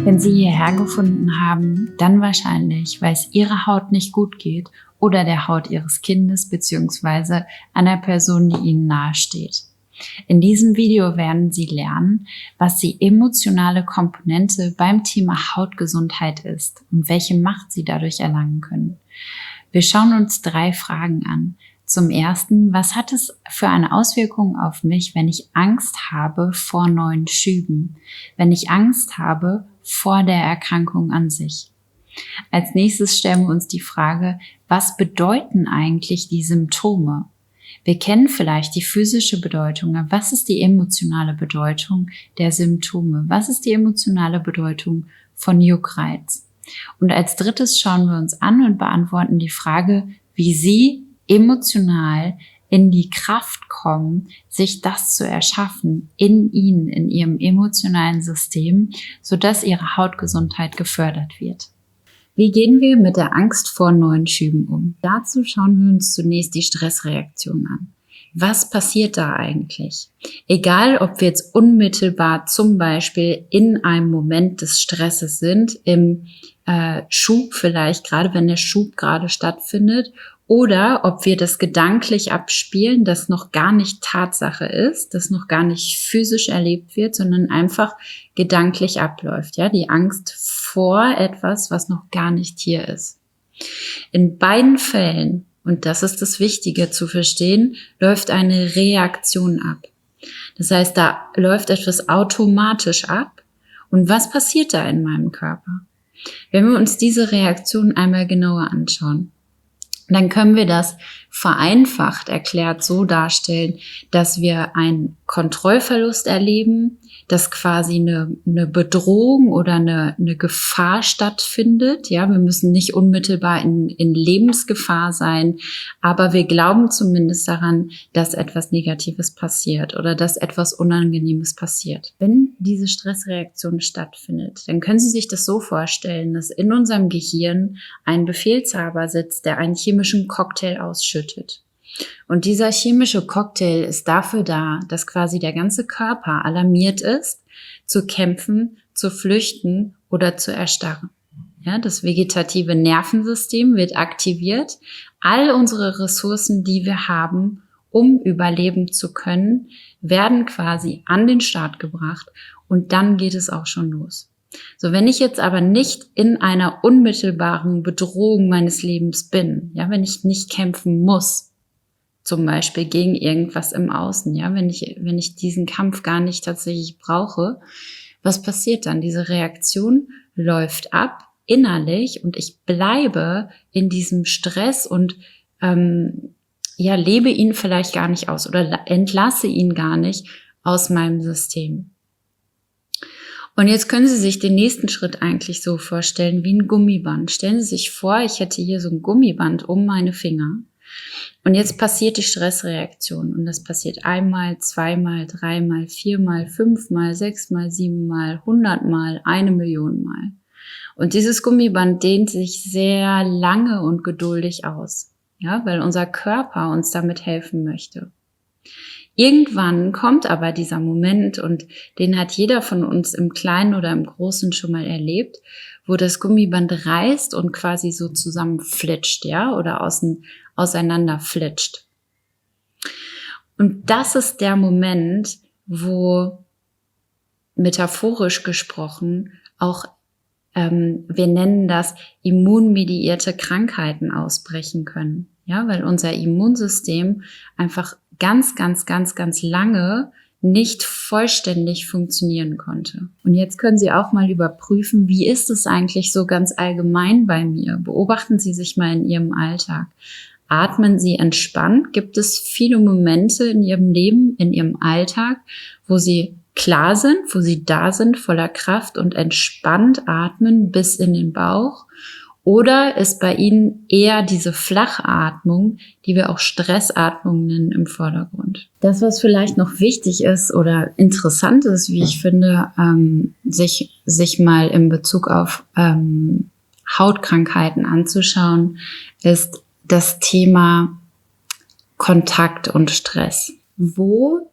Wenn Sie hierher gefunden haben, dann wahrscheinlich, weil es Ihrer Haut nicht gut geht oder der Haut Ihres Kindes bzw. einer Person, die Ihnen nahesteht. In diesem Video werden Sie lernen, was die emotionale Komponente beim Thema Hautgesundheit ist und welche Macht Sie dadurch erlangen können. Wir schauen uns 3 Fragen an. Zum ersten, was hat es für eine Auswirkung auf mich, wenn ich Angst habe vor neuen Schüben, wenn ich Angst habe vor der Erkrankung an sich? Als nächstes stellen wir uns die Frage, was bedeuten eigentlich die Symptome? Wir kennen vielleicht die physische Bedeutung, aber was ist die emotionale Bedeutung der Symptome? Was ist die emotionale Bedeutung von Juckreiz? Und als drittes schauen wir uns an und beantworten die Frage, wie Sie emotional in die Kraft kommen, sich das zu erschaffen in Ihnen, in Ihrem emotionalen System, sodass Ihre Hautgesundheit gefördert wird. Wie gehen wir mit der Angst vor neuen Schüben um? Dazu schauen wir uns zunächst die Stressreaktion an. Was passiert da eigentlich? Egal, ob wir jetzt unmittelbar zum Beispiel in einem Moment des Stresses sind, im Schub vielleicht, gerade wenn der Schub gerade stattfindet, oder ob wir das gedanklich abspielen, das noch gar nicht Tatsache ist, das noch gar nicht physisch erlebt wird, sondern einfach gedanklich abläuft. Ja, die Angst vor etwas, was noch gar nicht hier ist. In beiden Fällen, und das ist das Wichtige zu verstehen, läuft eine Reaktion ab. Das heißt, da läuft etwas automatisch ab. Und was passiert da in meinem Körper? Wenn wir uns diese Reaktion einmal genauer anschauen, dann können wir das vereinfacht erklärt so darstellen, dass wir einen Kontrollverlust erleben, dass quasi eine Bedrohung oder eine Gefahr stattfindet. Ja, wir müssen nicht unmittelbar in Lebensgefahr sein, aber wir glauben zumindest daran, dass etwas Negatives passiert oder dass etwas Unangenehmes passiert. Wenn diese Stressreaktion stattfindet, dann können Sie sich das so vorstellen, dass in unserem Gehirn ein Befehlshaber sitzt, der einen chemischen Cocktail ausschüttet. Und dieser chemische Cocktail ist dafür da, dass quasi der ganze Körper alarmiert ist, zu kämpfen, zu flüchten oder zu erstarren. Ja, das vegetative Nervensystem wird aktiviert. All unsere Ressourcen, die wir haben, um überleben zu können, werden quasi an den Start gebracht und dann geht es auch schon los. So, wenn ich jetzt aber nicht in einer unmittelbaren Bedrohung meines Lebens bin, ja, wenn ich nicht kämpfen muss, zum Beispiel gegen irgendwas im Außen, ja, wenn ich diesen Kampf gar nicht tatsächlich brauche, was passiert dann? Diese Reaktion läuft ab innerlich und ich bleibe in diesem Stress und lebe ihn vielleicht gar nicht aus oder entlasse ihn gar nicht aus meinem System. Und jetzt können Sie sich den nächsten Schritt eigentlich so vorstellen wie ein Gummiband. Stellen Sie sich vor, ich hätte hier so ein Gummiband um meine Finger. Und jetzt passiert die Stressreaktion und das passiert einmal, zweimal, dreimal, viermal, 5-mal, 6-mal, 7-mal, 100-mal, 1.000.000 Mal. Und dieses Gummiband dehnt sich sehr lange und geduldig aus, ja, weil unser Körper uns damit helfen möchte. Irgendwann kommt aber dieser Moment und den hat jeder von uns im Kleinen oder im Großen schon mal erlebt, wo das Gummiband reißt und quasi so zusammenflitscht, ja, oder auseinander flitscht. Und das ist der Moment, wo metaphorisch gesprochen auch, wir nennen das immunmediierte Krankheiten ausbrechen können. Ja, weil unser Immunsystem einfach ganz lange nicht vollständig funktionieren konnte. Und jetzt können Sie auch mal überprüfen, wie ist es eigentlich so ganz allgemein bei mir? Beobachten Sie sich mal in Ihrem Alltag. Atmen Sie entspannt? Gibt es viele Momente in Ihrem Leben, in Ihrem Alltag, wo Sie klar sind, wo Sie da sind, voller Kraft und entspannt atmen bis in den Bauch? Oder ist bei Ihnen eher diese Flachatmung, die wir auch Stressatmung nennen, im Vordergrund? Das, was vielleicht noch wichtig ist oder interessant ist, wie ich finde, sich mal in Bezug auf Hautkrankheiten anzuschauen, ist das Thema Kontakt und Stress. Wo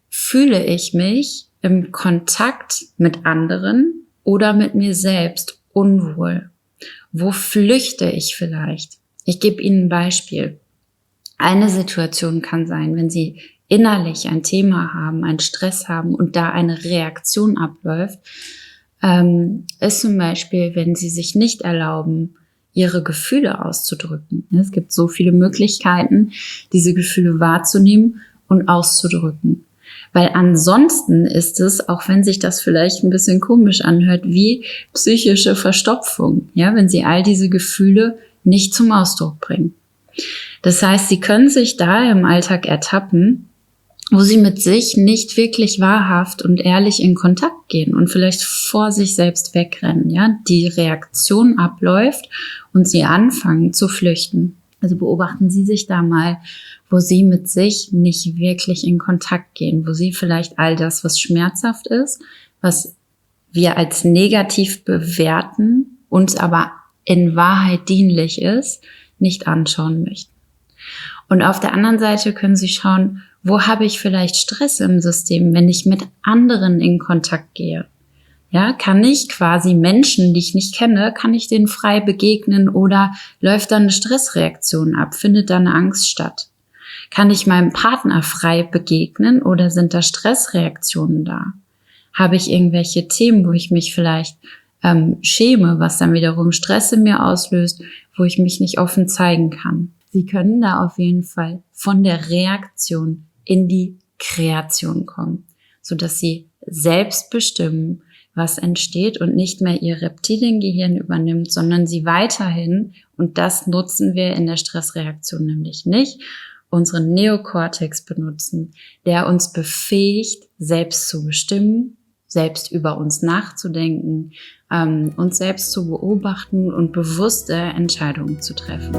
fühle ich mich im Kontakt mit anderen oder mit mir selbst unwohl? Wo flüchte ich vielleicht? Ich gebe Ihnen ein Beispiel. Eine Situation kann sein, wenn Sie innerlich ein Thema haben, einen Stress haben und da eine Reaktion abläuft, ist zum Beispiel, wenn Sie sich nicht erlauben, Ihre Gefühle auszudrücken. Es gibt so viele Möglichkeiten, diese Gefühle wahrzunehmen und auszudrücken. Weil ansonsten ist es, auch wenn sich das vielleicht ein bisschen komisch anhört, wie psychische Verstopfung, ja, wenn Sie all diese Gefühle nicht zum Ausdruck bringen. Das heißt, Sie können sich da im Alltag ertappen, wo Sie mit sich nicht wirklich wahrhaft und ehrlich in Kontakt gehen und vielleicht vor sich selbst wegrennen, ja, die Reaktion abläuft und Sie anfangen zu flüchten. Also beobachten Sie sich da mal, wo Sie mit sich nicht wirklich in Kontakt gehen, wo Sie vielleicht all das, was schmerzhaft ist, was wir als negativ bewerten, uns aber in Wahrheit dienlich ist, nicht anschauen möchten. Und auf der anderen Seite können Sie schauen, wo habe ich vielleicht Stress im System, wenn ich mit anderen in Kontakt gehe? Ja, kann ich quasi Menschen, die ich nicht kenne, kann ich denen frei begegnen oder läuft da eine Stressreaktion ab? Findet da eine Angst statt? Kann ich meinem Partner frei begegnen oder sind da Stressreaktionen da? Habe ich irgendwelche Themen, wo ich mich vielleicht schäme, was dann wiederum Stress in mir auslöst, wo ich mich nicht offen zeigen kann? Sie können da auf jeden Fall von der Reaktion in die Kreation kommen, sodass Sie selbst bestimmen, was entsteht und nicht mehr Ihr Reptiliengehirn übernimmt, sondern Sie weiterhin, und das nutzen wir in der Stressreaktion nämlich nicht, unseren Neokortex benutzen, der uns befähigt, selbst zu bestimmen, selbst über uns nachzudenken, uns selbst zu beobachten und bewusste Entscheidungen zu treffen.